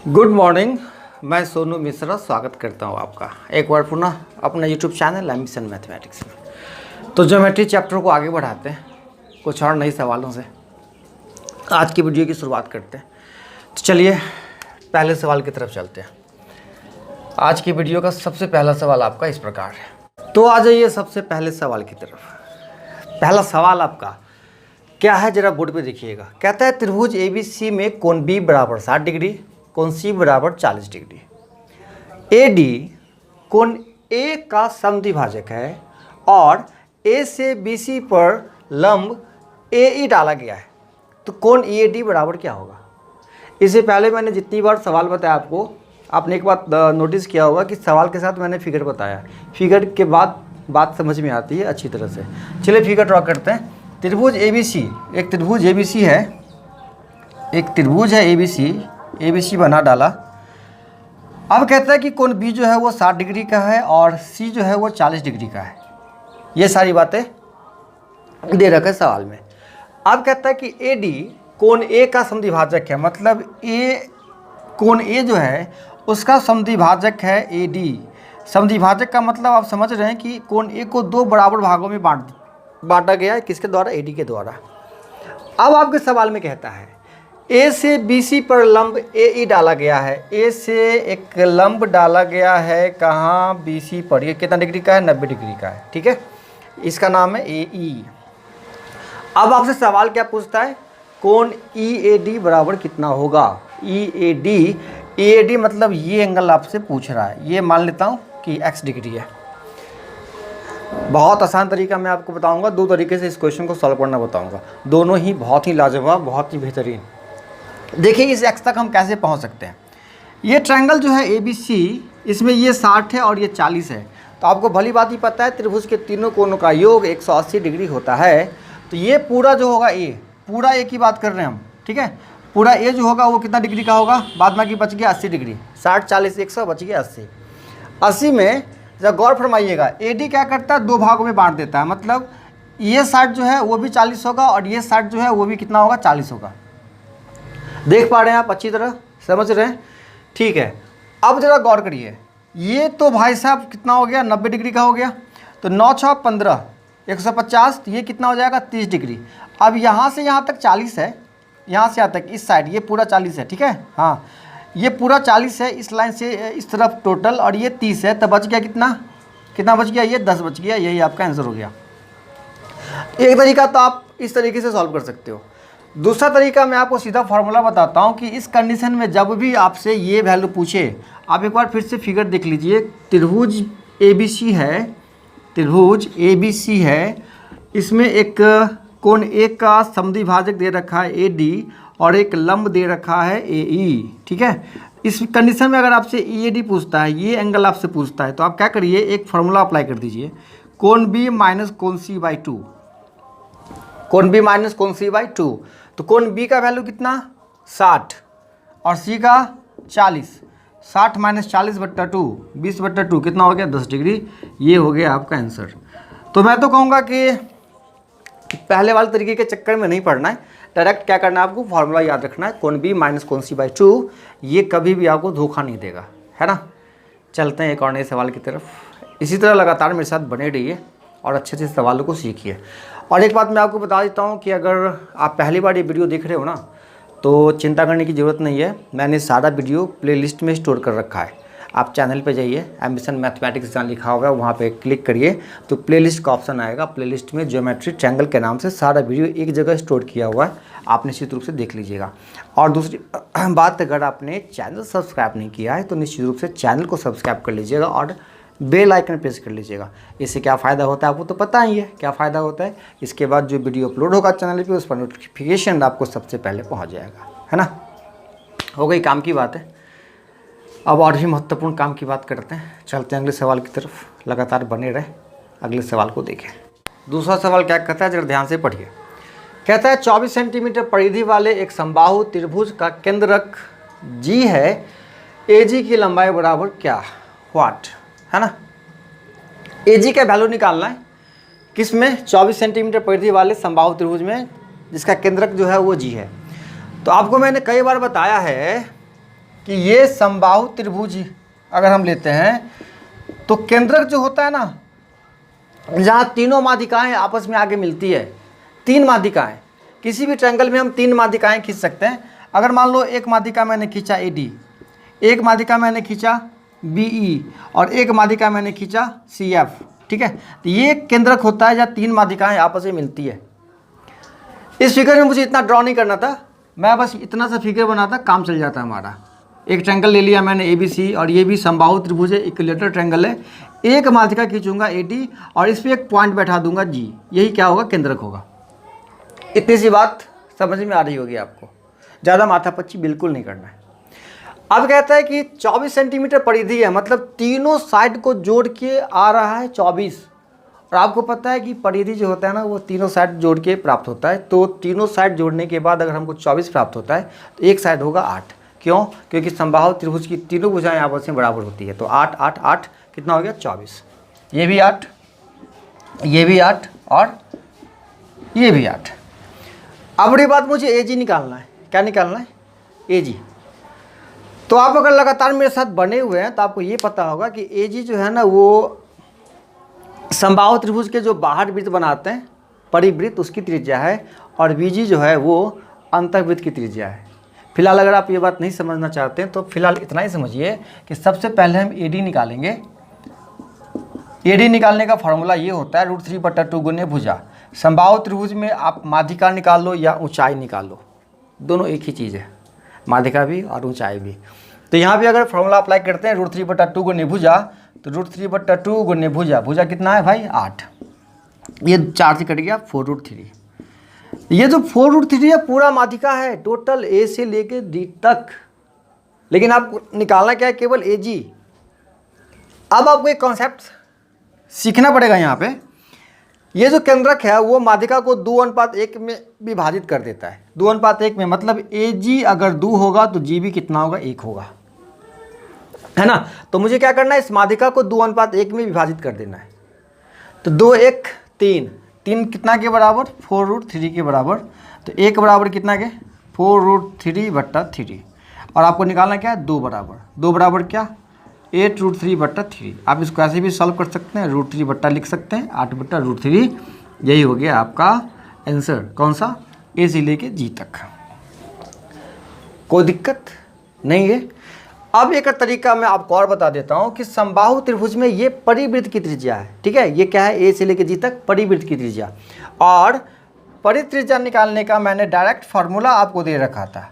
Good morning. मैं सोनू मिश्रा स्वागत करता हूं आपका एक बार पुनः अपना यूट्यूब चैनल एम्बिशन मैथमेटिक्स में। तो ज्योमेट्री चैप्टर को आगे बढ़ाते हैं कुछ और नए सवालों से। आज की वीडियो की शुरुआत करते हैं। तो चलिए पहले सवाल की तरफ चलते हैं। आज की वीडियो का सबसे पहला सवाल आपका इस प्रकार है। तो आ जाइए सबसे पहले सवाल की तरफ। पहला सवाल आपका क्या है जरा बोर्ड पे देखिएगा। कहता है त्रिभुज ABC में कोण B बराबर 60 डिग्री, कोण C बराबर 40 डिग्री। AD कोण A का समद्विभाजक है और A से BC पर लंब AE डाला गया है। तो कोण EAD बराबर क्या होगा। इससे पहले मैंने जितनी बार सवाल बताया आपको, आपने एक बात नोटिस किया होगा कि सवाल के साथ मैंने फिगर बताया, फिगर के बाद बात समझ में आती है अच्छी तरह से। चलिए फिगर ड्रॉ करते हैं। त्रिभुज ABC, एक त्रिभुज ABC है, एक त्रिभुज है ABC बना डाला। अब कहता है कि कोण B जो है वो 60 डिग्री का है और C जो है वो 40 डिग्री का है। ये सारी बातें दे रखा है सवाल में। अब कहता है कि AD कोण A का समद्विभाजक है, मतलब कोण A जो है उसका समद्विभाजक है AD। समद्विभाजक का मतलब आप समझ रहे हैं कि कोण A को दो बराबर भागों में बांटा गया है। किसके द्वारा? AD के द्वारा। अब आपके सवाल में कहता है A से BC पर लंब AE डाला गया है। A से एक लंब डाला गया है कहाँ? BC पर। ये कितना डिग्री का है? 90 डिग्री का है। ठीक है, इसका नाम है AE। अब आपसे सवाल क्या पूछता है? कोण EAD बराबर कितना होगा? EAD मतलब ये एंगल आपसे पूछ रहा है। ये मान लेता हूँ कि x डिग्री है। बहुत आसान तरीका मैं आपको बताऊंगा, दो तरीके से इस क्वेश्चन को सॉल्व करना बताऊंगा, दोनों ही बहुत ही लाजवाब, बहुत ही बेहतरीन। देखिए इस x तक हम कैसे पहुंच सकते हैं। ये ट्रायंगल जो है ABC, इसमें ये 60 है और ये 40 है। तो आपको भली बात ही पता है त्रिभुज के तीनों कोणों का योग 180 डिग्री होता है। तो ये पूरा जो होगा A, पूरा A की बात कर रहे हैं हम, ठीक है। पूरा A जो होगा वो कितना डिग्री का होगा? बाद बाकी बच गया 80 डिग्री। 60 40 100 बच गया 80। 80 में जब गौर फरमाइएगा, AD क्या करता है? दो भागों में बांट देता है। मतलब ये 60 जो है वो भी 40 होगा और ये 60 जो है वो भी कितना होगा? 40 होगा। देख पा रहे हैं आप? अच्छी तरह समझ रहे हैं? ठीक है। अब जरा गौर करिए, ये तो भाई साहब कितना हो गया? 90 डिग्री का हो गया। तो 9 6 15 150, तो ये कितना हो जाएगा? 30 डिग्री। अब यहाँ से यहाँ तक 40 है, यहाँ से यहाँ तक इस साइड ये पूरा 40 है, ठीक है। हाँ, ये पूरा 40 है इस लाइन से इस तरफ टोटल, और ये 30 है। तो बच गया कितना बच गया? ये 10 बच गया। यही आपका आंसर हो गया। एक तरीका तो आप इस तरीके से सॉल्व कर सकते हो। दूसरा तरीका मैं आपको सीधा फार्मूला बताता हूँ कि इस कंडीशन में जब भी आपसे ये वैल्यू पूछे, आप एक बार फिर से फिगर देख लीजिए। त्रिभुज ABC है, त्रिभुज ABC है, इसमें एक कोण A का समद्विभाजक दे रखा है AD और एक लंब दे रखा है AE, ठीक है। इस कंडीशन में अगर आपसे EAD पूछता है, ये एंगल आपसे पूछता है, तो आप क्या करिए, एक फार्मूला अप्लाई कर दीजिए। कोण B माइनस कोण C/2, कोण B माइनस कोण C/2। तो कोण B का वैल्यू कितना? 60 और C का 40। 60 माइनस 40/2 20/2 कितना हो गया? 10 डिग्री। ये हो गया आपका आंसर। तो मैं तो कहूँगा कि पहले वाले तरीके के चक्कर में नहीं पड़ना है, डायरेक्ट क्या करना है आपको? फार्मूला याद रखना है। कोण B माइनस कोण C/2, ये कभी भी आपको धोखा नहीं देगा, है ना। चलते हैं एक और नए सवाल की तरफ। इसी तरह लगातार मेरे साथ बने रहिए और अच्छे से सवालों को सीखिए। और एक बात मैं आपको बता देता हूँ कि अगर आप पहली बार ये वीडियो देख रहे हो ना, तो चिंता करने की ज़रूरत नहीं है। मैंने सारा वीडियो प्लेलिस्ट में स्टोर कर रखा है। आप चैनल पे जाइए, एम्बिशन मैथमेटिक्स जहाँ लिखा होगा वहाँ पे क्लिक करिए तो प्लेलिस्ट का ऑप्शन आएगा। प्लेलिस्ट में ज्योमेट्री ट्रायंगल के नाम से सारा वीडियो एक जगह स्टोर किया हुआ है, आप निश्चित रूप से देख लीजिएगा। और दूसरी बात, अगर आपने चैनल सब्सक्राइब नहीं किया है तो निश्चित रूप से चैनल को सब्सक्राइब कर लीजिएगा और बेल आइकन प्रेस कर लीजिएगा। इससे क्या फ़ायदा होता है आपको तो पता ही है क्या फ़ायदा होता है। इसके बाद जो वीडियो अपलोड होगा चैनल पे, उस पर नोटिफिकेशन आपको सबसे पहले पहुँच जाएगा, है ना। हो गई काम की बात है। अब और भी महत्वपूर्ण काम की बात करते हैं। चलते हैं अगले सवाल की तरफ, लगातार बने रहे, अगले सवाल को देखें। दूसरा सवाल क्या कहता है, जरा ध्यान से पढ़िए। कहता है 24 सेंटीमीटर परिधि वाले एक समबाहु त्रिभुज का केंद्रक G है, AG की लंबाई बराबर क्या? व्हाट, है ना। AG का वैल्यू निकालना है, किसमें? 24 सेंटीमीटर परिधि वाले समबाहु त्रिभुज में, जिसका केंद्रक जो है वो G है। तो आपको मैंने कई बार बताया है कि ये समबाहु त्रिभुज अगर हम लेते हैं तो केंद्रक जो होता है ना, जहाँ तीनों माध्यिकाएं आपस में आगे मिलती है, 3 माध्यिकाएं, किसी भी ट्रायंगल में हम 3 माध्यिकाएं खींच सकते हैं। अगर मान लो एक माध्यिका मैंने खींचा AD, एक माध्यिका मैंने खींचा BE और एक माध्यिका मैंने खींचा CF, ठीक है। तो ये केंद्रक होता है जहाँ 3 माध्यिकाएं आपस में मिलती है। इस फिगर में मुझे इतना ड्रॉ नहीं करना था, मैं बस इतना सा फिगर बनाता, काम चल जाता हमारा। एक ट्रायंगल ले लिया मैंने ABC और ये भी समबाहु त्रिभुज है, इक्विलेटरल ट्रायंगल है। एक माध्यिका खींचूंगा AD और इस पर एक पॉइंट बैठा दूंगा G, यही क्या होगा, केंद्रक होगा। इतनी सी बात समझ में आ रही होगी आपको, ज़्यादा माथापच्ची बिल्कुल नहीं करना है। अब कहता है कि 24 सेंटीमीटर परिधि है, मतलब तीनों साइड को जोड़ के आ रहा है 24। और आपको पता है कि परिधि जो होता है ना वो तीनों साइड जोड़ के प्राप्त होता है। तो तीनों साइड जोड़ने के बाद अगर हमको 24 प्राप्त होता है तो एक साइड होगा 8। क्यों? क्योंकि समबाहु त्रिभुज की तीनों भुजाएं आपस में बराबर होती है। तो 8 8 8 कितना हो गया, 24। ये भी 8, ये भी 8 और ये भी 8। अब बड़ी बात, मुझे AG निकालना है। क्या निकालना है? AG। तो आप अगर लगातार मेरे साथ बने हुए हैं तो आपको ये पता होगा कि AG जो है ना वो समबाहु त्रिभुज के जो बाहर वृत्त बनाते हैं, परिवृत्त, उसकी त्रिज्या है, और BG जो है वो अंतर्वृत्त की त्रिज्या है। फिलहाल अगर आप ये बात नहीं समझना चाहते हैं तो फिलहाल इतना ही समझिए कि सबसे पहले हम AD निकालेंगे। AD निकालने का फॉर्मूला ये होता है √3/2 गुने भुजा। समबाहु त्रिभुज में आप माध्यिका निकाल लो या ऊंचाई निकाल लो, दोनों एक ही चीज़ है, माध्यिका भी और ऊंचाई भी। तो यहाँ भी अगर फॉर्मूला अप्लाई करते हैं √3/2 गुने भुजा, तो √3/2 गुने भुजा, भुजा कितना है भाई, 8। ये 4 से कट गया, 4√3। ये जो 4√3 है पूरा माध्यिका है, टोटल A से लेके D तक। लेकिन आपको निकालना क्या है, केवल AG। अब आपको एक कॉन्सेप्ट सीखना पड़ेगा यहाँ पे। ये जो केंद्रक है वो माध्यिका को 2:1 में विभाजित कर देता है। 2:1 में मतलब AG अगर 2 होगा तो G भी कितना होगा, 1 होगा, है ना। तो मुझे क्या करना है, इस माध्यिका को 2:1 में विभाजित कर देना है। तो 2 1 3, 3 कितना के बराबर, 4√3 के बराबर। तो 1 बराबर कितना के, 4√3/3। और आपको निकालना क्या है, 2 बराबर, 2 बराबर क्या, 8√3/3। आप इसको ऐसे भी सॉल्व कर सकते हैं, √3 लिख सकते हैं, 8/√3। यही हो गया आपका आंसर। कौन सा, A से लेके G तक। कोई दिक्कत नहीं है। अब एक तरीका मैं आपको और बता देता हूं कि समबाहु त्रिभुज में ये परिवृत्त की त्रिज्या है, ठीक है। ये क्या है, A से लेके G तक परिवृत्त की त्रिज्या। और परित्रिज्या निकालने का मैंने डायरेक्ट फार्मूला आपको दे रखा था,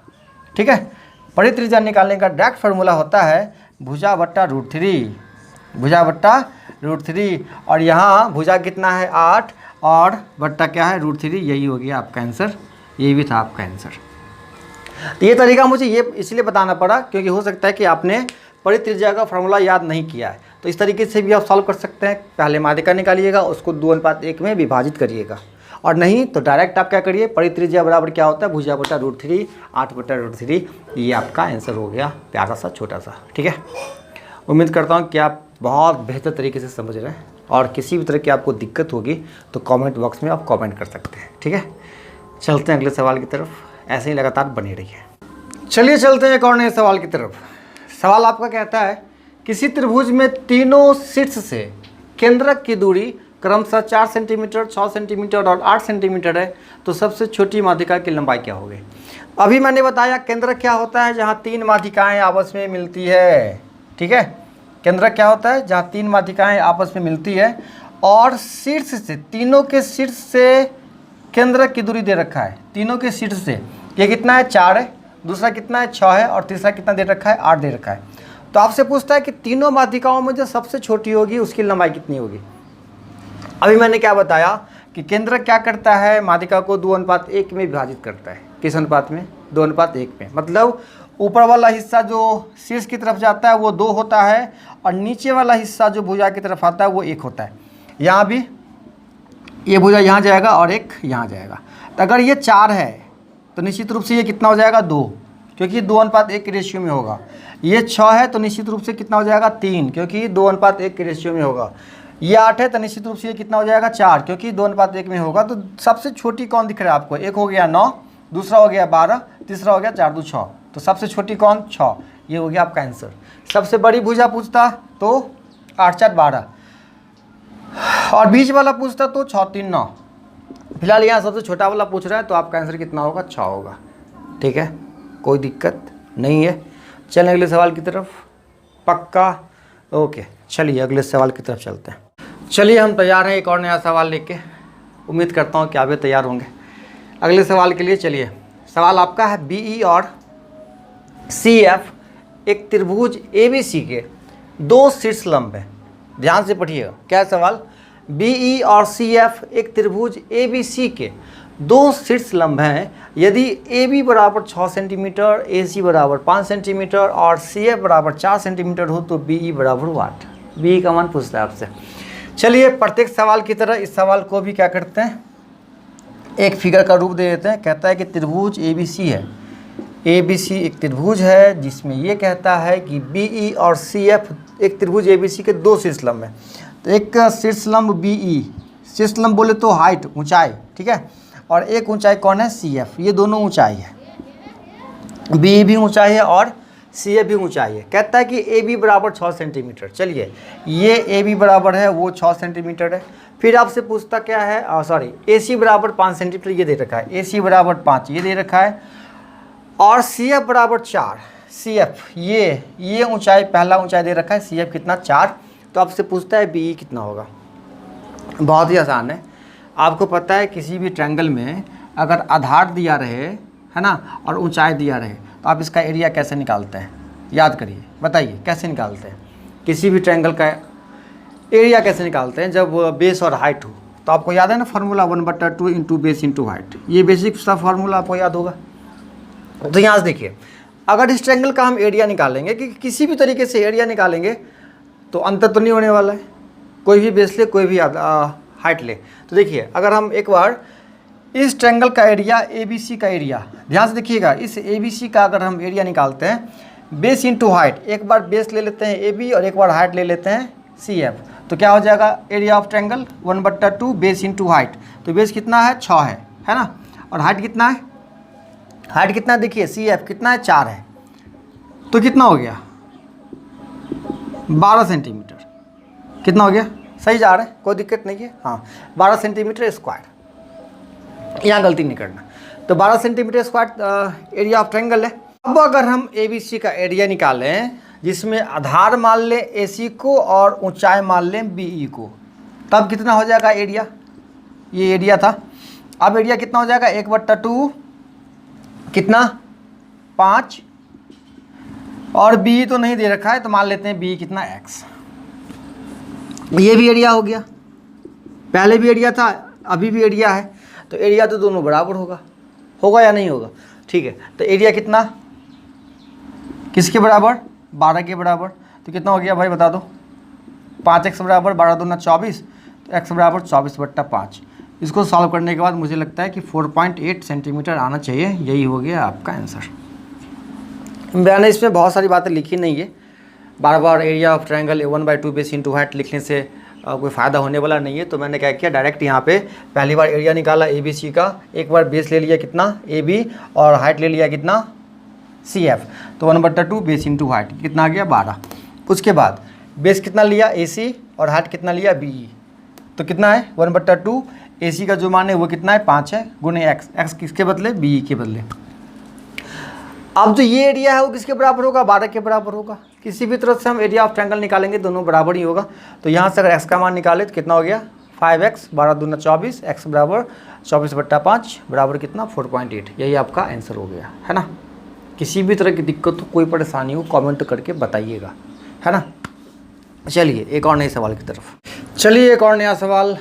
ठीक है। परित्रिज्या निकालने का डायरेक्ट फार्मूला होता है भुजा बट्टा √3, भुजा बट्टा √3। और यहाँ भुजा कितना है, 8, और बट्टा क्या है, √3। यही हो गया आपका आंसर, ये भी था आपका आंसर। तो ये तरीका मुझे ये इसलिए बताना पड़ा क्योंकि हो सकता है कि आपने परित्रिज्या का फार्मूला याद नहीं किया है। तो इस तरीके से भी आप सॉल्व कर सकते हैं। पहले माध्यिका निकालिएगा, उसको 2:1 में विभाजित करिएगा, और नहीं तो डायरेक्ट आप क्या करिए, परित्रिज्या बराबर क्या होता है, भुजा बट्टा √3, 8/√3। ये आपका आंसर हो गया, प्यारा सा छोटा सा, ठीक है। उम्मीद करता हूँ कि आप बहुत बेहतर तरीके से समझ रहे हैं, और किसी भी तरह की आपको दिक्कत होगी तो कमेंट बॉक्स में आप कमेंट कर सकते हैं, ठीक है। चलते हैं अगले सवाल की तरफ, ऐसे ही लगातार बने रहिए। चलिए चलते हैं एक और नए सवाल की तरफ। सवाल आपका कहता है, किसी त्रिभुज में तीनों शीर्ष से केंद्रक की दूरी क्रमशः 4 सेंटीमीटर, 6 सेंटीमीटर और 8 सेंटीमीटर है, तो सबसे छोटी माध्यिका की लंबाई क्या होगी। अभी मैंने बताया केंद्रक क्या होता है, जहाँ 3 माध्यिकाएं आपस में मिलती है, ठीक है। केंद्रक क्या होता है, जहाँ 3 माध्यिकाएं आपस में मिलती है, और शीर्ष से, तीनों के शीर्ष से केंद्रक की दूरी दे रखा है। तीनों के शीर्ष से ये कितना है, 4 है, दूसरा कितना है, 6 है, और तीसरा कितना दे रखा है, 8 दे रखा है। तो आपसे पूछता है कि तीनों माध्यिकाओं में जो सबसे छोटी होगी उसकी लंबाई कितनी होगी। अभी मैंने क्या बताया कि केंद्रक क्या करता है, माध्यिका को 2:1 में विभाजित करता है। किस अनुपात में, 2:1 में। मतलब ऊपर वाला हिस्सा जो शीर्ष की तरफ जाता है वो 2 होता है, और नीचे वाला हिस्सा जो भुजा की तरफ आता है वो 1 होता है। यहाँ भी ये भुजा यहाँ जाएगा और एक यहाँ जाएगा। तो अगर ये 4 है तो निश्चित रूप से ये कितना हो जाएगा, 2, क्योंकि 2:1 के रेशियो में होगा। ये 6 है तो निश्चित रूप से कितना हो जाएगा, 3, क्योंकि 2:1 के रेशियो में होगा। ये 8 है तो निश्चित रूप से ये कितना हो जाएगा, 4, क्योंकि 2:1 में होगा। तो सबसे छोटी कौन दिख रहा है आपको, एक हो गया 9, दूसरा हो गया 12, तीसरा हो गया 4 2 6। तो सबसे छोटी कौन, 6। ये हो गया आपका आंसर। सबसे बड़ी भुजा पूछता तो 8 4 12, और बीच वाला पूछता तो 6 3 9। फिलहाल यहाँ सबसे छोटा वाला पूछ रहा है तो आपका आंसर कितना होगा, 6 होगा। ठीक है, कोई दिक्कत नहीं है। चलें अगले सवाल की तरफ, पक्का? ओके, चलिए अगले सवाल की तरफ चलते हैं। चलिए हम तैयार हैं एक और नया सवाल लेके। उम्मीद करता हूँ कि आप भी तैयार होंगे अगले सवाल के लिए। चलिए, सवाल आपका है BE और CF एक त्रिभुज ABC के 2 शीर्ष लंब है। ध्यान से पढ़िएगा, क्या सवाल? BE और CF एक त्रिभुज ABC के 2 शीर्ष लंब हैं। यदि AB बराबर 6 सेंटीमीटर, AC बराबर 5 सेंटीमीटर और CF बराबर 4 सेंटीमीटर हो तो BE बराबर वाट। BE का मान पूछता है आपसे। चलिए, प्रत्येक सवाल की तरह इस सवाल को भी क्या करते हैं, एक फिगर का रूप दे देते हैं। कहता है कि त्रिभुज ABC है, ABC एक त्रिभुज है जिसमें ये कहता है कि BE और CF एक त्रिभुज ABC के 2 शीर्ष लंब हैं। तो एक शीर्ष लंब BE, शीर्ष लंब बोले तो हाइट, ऊंचाई, ठीक है, और एक ऊंचाई कौन है, CF। ये दोनों ऊंचाई है, BE भी ऊंचाई है और CF भी ऊंचाई है। कहता है कि AB बराबर 6 सेंटीमीटर। चलिए, ये AB बराबर है, वो 6 सेंटीमीटर है। फिर आपसे पूछता क्या है, AC बराबर 5 सेंटीमीटर ये दे रखा है, AC बराबर 5 ये दे रखा है, और CF बराबर 4। CF ये ऊंचाई, पहला ऊंचाई दे रखा है, CF कितना, 4। तो आपसे पूछता है BE कितना होगा। बहुत ही आसान है। आपको पता है किसी भी ट्रायंगल में अगर आधार दिया रहे, है ना, और ऊंचाई दिया रहे तो आप इसका एरिया कैसे निकालते हैं? याद करिए, बताइए कैसे निकालते हैं किसी भी ट्रायंगल का एरिया कैसे निकालते हैं जब बेस और हाइट हो? तो आपको याद है ना formula 1/2 into base into height. ये बेसिक सा फार्मूला आपको याद होगा। तो यहाँ से देखिए, अगर इस ट्रायंगल का हम एरिया निकालेंगे, कि किसी भी तरीके से एरिया निकालेंगे तो अंतर तो नहीं होने वाला है। कोई भी बेस ले, कोई भी हाइट ले। तो देखिए, अगर हम एक बार इस ट्रायंगल का एरिया, ABC का एरिया, ध्यान से देखिएगा, इस ABC का अगर हम एरिया निकालते हैं बेस इंटू हाइट, एक बार बेस ले लेते हैं AB और एक बार हाइट ले लेते हैं CF, तो क्या हो जाएगा area of triangle 1/2 base into height. तो बेस कितना है, 6 है ना, और हाइट कितना है, हाइट कितना है देखिए, CF कितना है, 4 है। तो कितना हो गया, 12 सेंटीमीटर। कितना हो गया, सही जा रहा है, कोई दिक्कत नहीं है। हाँ, 12 सेंटीमीटर स्क्वायर, यहाँ गलती नहीं करना। तो 12 centimetre square area of triangle है। अब अगर हम ABC का एरिया निकालें जिसमें आधार मान लें AC को और ऊंचाई मान लें BE को, तब कितना हो जाएगा एरिया? ये एरिया था। अब एरिया कितना हो जाएगा, 1/2 कितना, 5, और BE तो नहीं दे रखा है तो मान लेते हैं BE कितना, X। ये भी एरिया हो गया, पहले भी एरिया था, अभी भी एरिया है। तो एरिया तो दोनों बराबर होगा या नहीं होगा? ठीक है, तो एरिया कितना, किसके बराबर, 12 के बराबर। तो कितना हो गया भाई बता दो, 5x बराबर 12 दूना 24, तो x बराबर 24/5। इसको सॉल्व करने के बाद मुझे लगता है कि 4.8 सेंटीमीटर आना चाहिए। यही हो गया आपका आंसर। मैंने इसमें बहुत सारी बातें लिखी नहीं है, बार बार area of triangle 1/2 base into height लिखने से कोई फ़ायदा होने वाला नहीं है। तो मैंने क्या किया, डायरेक्ट यहाँ पे पहली बार एरिया निकाला ABC का, एक बार बेस ले लिया कितना, AB, और हाइट ले लिया कितना, CF। तो 1/2 बेस इंटू हाइट कितना आ गया, 12। उसके बाद बेस कितना लिया, AC, और हाइट कितना लिया, BE। तो कितना है, 1/2 AC का जो मान है वो कितना है, 5 है, गुने x किसके बदले, BE के बदले। अब जो ये एरिया है वो किसके बराबर होगा, 12 के बराबर होगा। किसी भी तरह से हम एरिया ऑफ ट्रायंगल निकालेंगे दोनों बराबर ही होगा। तो यहाँ से अगर x का मान निकाले तो कितना हो गया, 5x, 12 दूना 24, x बराबर 24/5 बराबर कितना, 4.8। यही आपका आंसर हो गया, है ना। किसी भी तरह की दिक्कत हो, कोई परेशानी हो, कमेंट करके बताइएगा, है ना। चलिए एक और नए सवाल की तरफ। चलिए, एक और नया सवाल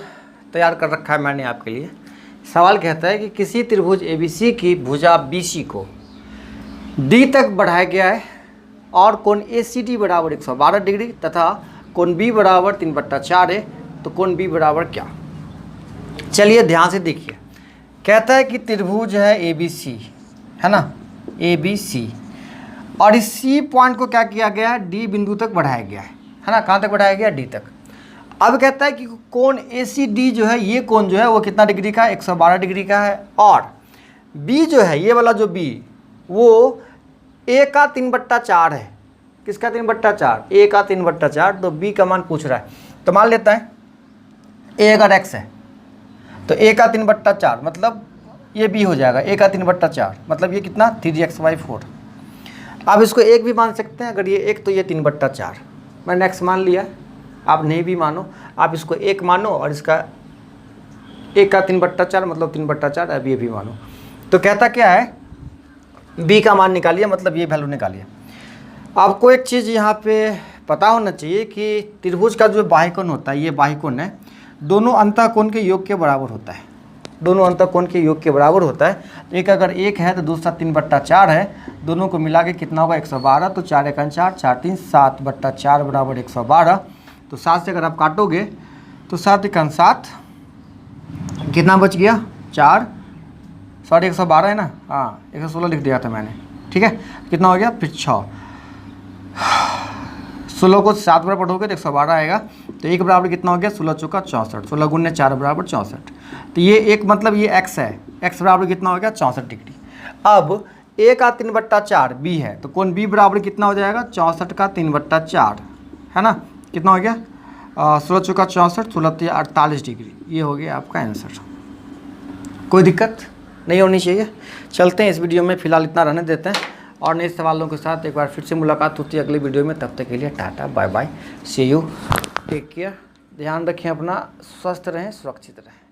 तैयार कर रखा है मैंने आपके लिए। सवाल कहता है कि किसी त्रिभुज ABC की भुजा BC को D तक बढ़ाया गया है और कोण ACD बराबर 112 डिग्री तथा कोण B बराबर 3/4 है, तो कोण B बराबर क्या? चलिए ध्यान से देखिए, कहता है कि त्रिभुज है ABC, है ना, ABC, और इस C पॉइंट को क्या किया गया है, D बिंदु तक बढ़ाया गया है ना। कहाँ तक बढ़ाया गया, D तक। अब कहता है कि कोण ACD जो है, ये कोण जो है वो कितना डिग्री का है, 112 डिग्री का है, और B जो है, ये वाला जो B, वो A का 3/4 है, किसका 3/4? ए का 3/4। तो बी का मान पूछ रहा है, तो मान लेता है ए अगर एक्स है तो ए का 3/4 मतलब ये बी हो जाएगा, ए का 3/4 मतलब ये कितना 3x/4। आप इसको एक भी मान सकते हैं, अगर ये एक तो ये 3/4 मैंने एक्स मान लिया। आप नहीं भी मानो, आप इसको एक मानो और इसका ए का 3/4 मतलब 3/4, अब ये भी मानो। तो कहता क्या है, बी का मान निकालिए, मतलब ये वैल्यू निकालिए। आपको एक चीज़ यहाँ पे पता होना चाहिए कि त्रिभुज का जो बाह्यकोण होता है, ये बाह्यकोण है, दोनों अंतःकोण के योग के बराबर होता है। दोनों अंतःकोण के योग के बराबर होता है। एक अगर एक है तो दूसरा 3/4 है, दोनों को मिला के कितना होगा 112। तो 4 × 4 4 3 7/4 बराबर 112। तो 7 से अगर आप काटोगे तो 7 × 7 कितना बच गया 4, सॉरी 112 है ना, हाँ 116 लिख दिया था मैंने, ठीक है। कितना हो गया फिर 6, 16 को 7 बार पढ़ोगे तो 112 आएगा। तो एक बराबर कितना हो गया 16 चौका 64, 16 गुने 4 बराबर 64। तो ये एक मतलब ये x है, x बराबर कितना हो गया 64 डिग्री। अब a का 3/4 b है, तो कोण b बराबर कितना हो जाएगा 64 का 3/4 है ना। कितना हो गया 16 चौका 64, 16 48 डिग्री। ये हो गया आपका आंसर। कोई दिक्कत नहीं होनी चाहिए। चलते हैं इस वीडियो में, फिलहाल इतना रहने देते हैं और नए सवालों के साथ एक बार फिर से मुलाकात होती है अगले वीडियो में। तब तक के लिए tata bye bye, see you, take care, ध्यान रखें अपना, स्वस्थ रहें, सुरक्षित रहें।